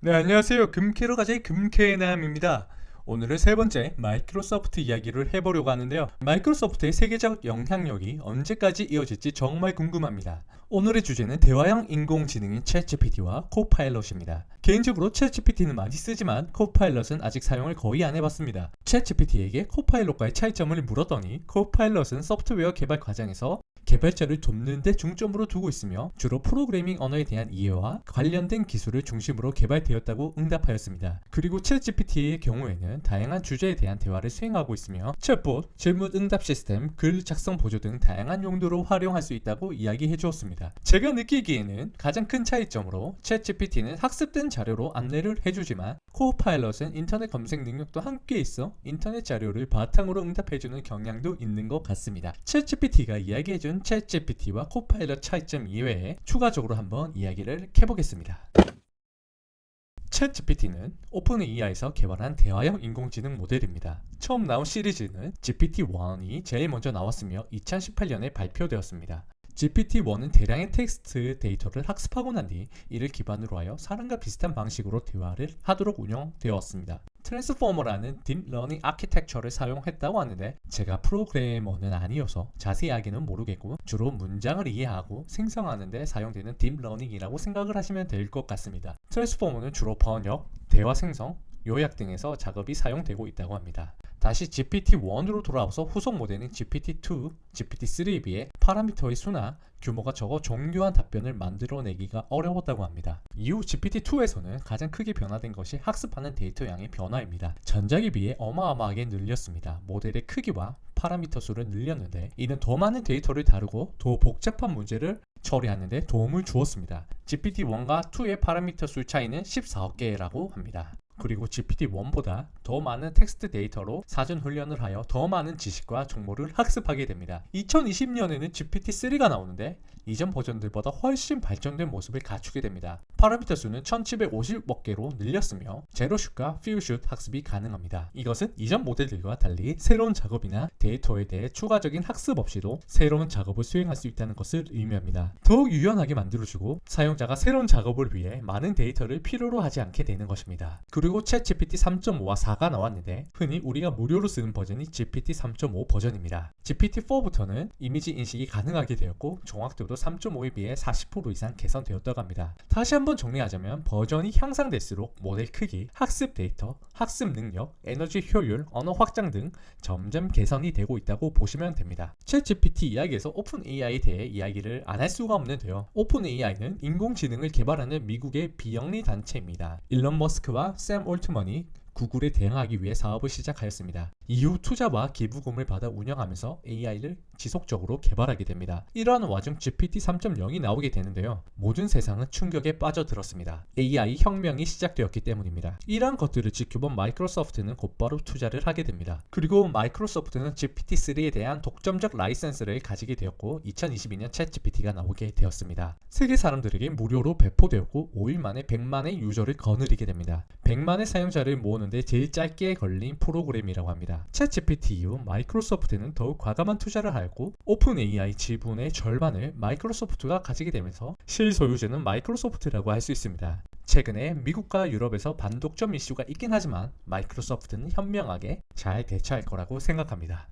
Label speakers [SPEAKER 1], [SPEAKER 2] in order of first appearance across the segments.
[SPEAKER 1] 네, 안녕하세요. 금캐러 가자의 금캐남입니다. 오늘은 세 번째 마이크로소프트 이야기를 해보려고 하는데요. 마이크로소프트의 세계적 영향력이 언제까지 이어질지 정말 궁금합니다. 오늘의 주제는 대화형 인공지능인 챗GPT와 코파일럿입니다. 개인적으로 챗GPT는 많이 쓰지만 코파일럿은 아직 사용을 거의 안 해봤습니다. 챗GPT에게 코파일럿과의 차이점을 물었더니 코파일럿은 소프트웨어 개발 과정에서 개발자를 돕는 데 중점으로 두고 있으며 주로 프로그래밍 언어에 대한 이해와 관련된 기술을 중심으로 개발되었다고 응답하였습니다. 그리고 챗GPT의 경우에는 다양한 주제에 대한 대화를 수행하고 있으며 챗봇, 질문 응답 시스템, 글 작성 보조 등 다양한 용도로 활용할 수 있다고 이야기해 주었습니다. 제가 느끼기에는 가장 큰 차이점으로 챗GPT는 학습된 자료로 안내를 해주지만 코파일럿은 인터넷 검색 능력도 함께 있어 인터넷 자료를 바탕으로 응답해주는 경향도 있는 것 같습니다. 챗GPT가 이야기해준 챗GPT와 코파일럿 차이점 이외에 추가적으로 한번 이야기를 해보겠습니다. 챗GPT는 오픈AI에서 개발한 대화형 인공지능 모델입니다. 처음 나온 시리즈는 GPT-1이 제일 먼저 나왔으며 2018년에 발표되었습니다. GPT-1은 대량의 텍스트 데이터를 학습하고 난 뒤 이를 기반으로 하여 사람과 비슷한 방식으로 대화를 하도록 운영되었습니다. 트랜스포머라는 딥러닝 아키텍처를 사용했다고 하는데 제가 프로그래머는 아니어서 자세하게는 모르겠고 주로 문장을 이해하고 생성하는 데 사용되는 딥러닝이라고 생각을 하시면 될 것 같습니다. 트랜스포머는 주로 번역, 대화 생성, 요약 등에서 작업이 사용되고 있다고 합니다. 다시 GPT-1으로 돌아와서 후속 모델인 GPT-2, GPT-3에 비해 파라미터의 수나 규모가 적어 정교한 답변을 만들어내기가 어려웠다고 합니다. 이후 GPT-2에서는 가장 크게 변화된 것이 학습하는 데이터 양의 변화입니다. 전작에 비해 어마어마하게 늘렸습니다. 모델의 크기와 파라미터 수를 늘렸는데 이는 더 많은 데이터를 다루고 더 복잡한 문제를 처리하는 데 도움을 주었습니다. GPT-1과 2의 파라미터 수 차이는 14억 개라고 합니다. 그리고 GPT-1보다 더 많은 텍스트 데이터로 사전 훈련을 하여 더 많은 지식과 정보를 학습하게 됩니다. 2020년에는 GPT-3가 나오는데 이전 버전들보다 훨씬 발전된 모습을 갖추게 됩니다. 파라미터 수는 1750억 개로 늘렸으며 제로슛과 필슛 학습이 가능합니다. 이것은 이전 모델들과 달리 새로운 작업이나 데이터에 대해 추가적인 학습 없이도 새로운 작업을 수행할 수 있다는 것을 의미합니다. 더욱 유연하게 만들어주고 사용자가 새로운 작업을 위해 많은 데이터를 필요로 하지 않게 되는 것입니다. 그리고 챗GPT 3.5와 4가 나왔는데 흔히 우리가 무료로 쓰는 버전이 GPT 3.5 버전입니다. GPT-4부터는 이미지 인식이 가능하게 되었고 정확도도 3.5에 비해 40% 이상 개선되었다고 합니다. 다시 한번 정리하자면 버전이 향상될수록 모델 크기, 학습 데이터, 학습 능력, 에너지 효율, 언어 확장 등 점점 개선이 되고 있다고 보시면 됩니다. 챗GPT 이야기에서 오픈AI에 대해 이야기를 안 할 수가 없는데요. 오픈AI는 인공지능을 개발하는 미국의 비영리 단체입니다. 일론 머스크와 샘 올트먼이 구글에 대응하기 위해 사업을 시작하였습니다. 이후 투자와 기부금을 받아 운영하면서 AI를 지속적으로 개발하게 됩니다. 이러한 와중 GPT 3.0이 나오게 되는데요. 모든 세상은 충격에 빠져들었습니다. AI 혁명이 시작되었기 때문입니다. 이러한 것들을 지켜본 마이크로소프트는 곧바로 투자를 하게 됩니다. 그리고 마이크로소프트는 GPT-3에 대한 독점적 라이센스를 가지게 되었고 2022년 챗GPT가 나오게 되었습니다. 세계 사람들에게 무료로 배포되었고 5일 만에 100만의 유저를 거느리게 됩니다. 100만의 사용자를 모으는데 제일 짧게 걸린 프로그램이라고 합니다. 챗GPT 이후 마이크로소프트는 더욱 과감한 투자를 하였고 오픈AI 지분의 절반을 마이크로소프트가 가지게 되면서 실소유주는 마이크로소프트라고 할 수 있습니다. 최근에 미국과 유럽에서 반독점 이슈가 있긴 하지만 마이크로소프트는 현명하게 잘 대처할 거라고 생각합니다.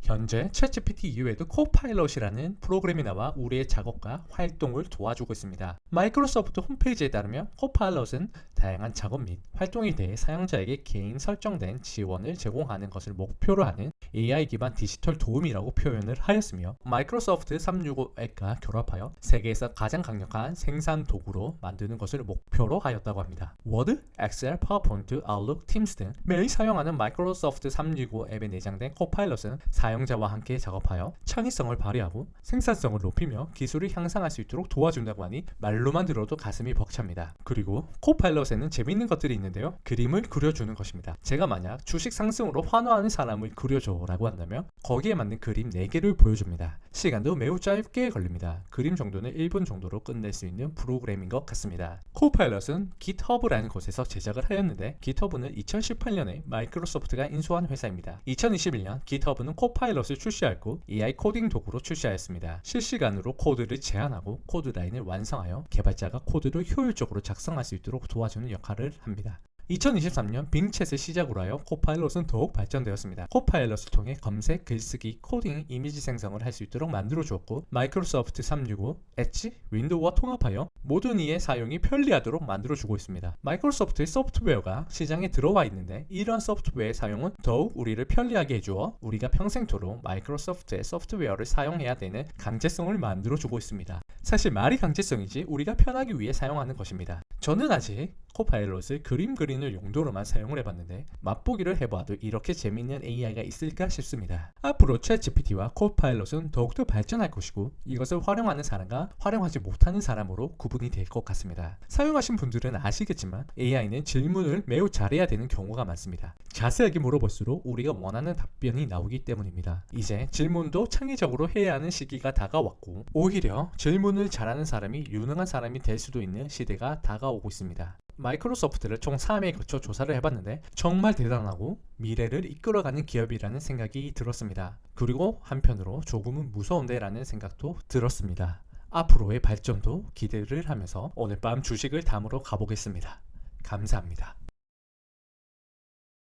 [SPEAKER 1] 현재 챗GPT 이외에도 코파일럿이라는 프로그램이 나와 우리의 작업과 활동을 도와주고 있습니다. 마이크로소프트 홈페이지에 따르면 코파일럿은 다양한 작업 및 활동에 대해 사용자에게 개인 설정된 지원을 제공하는 것을 목표로 하는 AI 기반 디지털 도움이라고 표현을 하였으며 마이크로소프트 365 앱과 결합하여 세계에서 가장 강력한 생산 도구로 만드는 것을 목표로 하였다고 합니다. 워드, 엑셀, 파워포인트, 아웃룩, 팀스 등 매일 사용하는 마이크로소프트 365 앱에 내장된 코파일럿은 사용자와 함께 작업하여 창의성을 발휘하고 생산성을 높이며 기술을 향상할 수 있도록 도와준다고 하니 말로만 들어도 가슴이 벅찹니다. 그리고 코파일럿에는 재미있는 것들이 있는데요. 그림을 그려주는 것입니다. 제가 만약 주식 상승으로 환호하는 사람을 그려줘 라고 한다면 거기에 맞는 그림 4개를 보여줍니다. 시간도 매우 짧게 걸립니다. 그림 정도는 1분 정도로 끝낼 수 있는 프로그램인 것 같습니다. 코파일럿은 GitHub라는 곳에서 제작을 하였는데 GitHub는 2018년에 마이크로소프트가 인수한 회사입니다. 2021년 GitHub는 코파일럿 코파일럿을 출시하였고 AI 코딩 도구로 출시하였습니다. 실시간으로 코드를 제안하고 코드 라인을 완성하여 개발자가 코드를 효율적으로 작성할 수 있도록 도와주는 역할을 합니다. 2023년 빙챗을 시작으로 하여 코파일럿은 더욱 발전되었습니다. 코파일럿을 통해 검색, 글쓰기, 코딩, 이미지 생성을 할 수 있도록 만들어 주었고 마이크로소프트 365, 엣지, 윈도우와 통합하여 모든 이의 사용이 편리하도록 만들어 주고 있습니다. 마이크로소프트의 소프트웨어가 시장에 들어와 있는데 이런 소프트웨어의 사용은 더욱 우리를 편리하게 해주어 우리가 평생토록 마이크로소프트의 소프트웨어를 사용해야 되는 강제성을 만들어 주고 있습니다. 사실 말이 강제성이지 우리가 편하기 위해 사용하는 것입니다. 저는 아직 코파일럿을 그림 그리는 용도로만 사용을 해봤는데 맛보기를 해봐도 이렇게 재밌는 AI가 있을까 싶습니다. 앞으로 챗GPT와 코파일럿은 더욱더 발전할 것이고 이것을 활용하는 사람과 활용하지 못하는 사람으로 구분이 될 것 같습니다. 사용하신 분들은 아시겠지만 AI는 질문을 매우 잘해야 되는 경우가 많습니다. 자세하게 물어볼수록 우리가 원하는 답변이 나오기 때문입니다. 이제 질문도 창의적으로 해야 하는 시기가 다가왔고 오히려 질문을 잘하는 사람이 유능한 사람이 될 수도 있는 시대가 다가오고 있습니다. 마이크로소프트를 총 3회에 거쳐 조사를 해봤는데 정말 대단하고 미래를 이끌어가는 기업이라는 생각이 들었습니다. 그리고 한편으로 조금은 무서운데 라는 생각도 들었습니다. 앞으로의 발전도 기대를 하면서 오늘 밤 주식을 담으러 가보겠습니다. 감사합니다.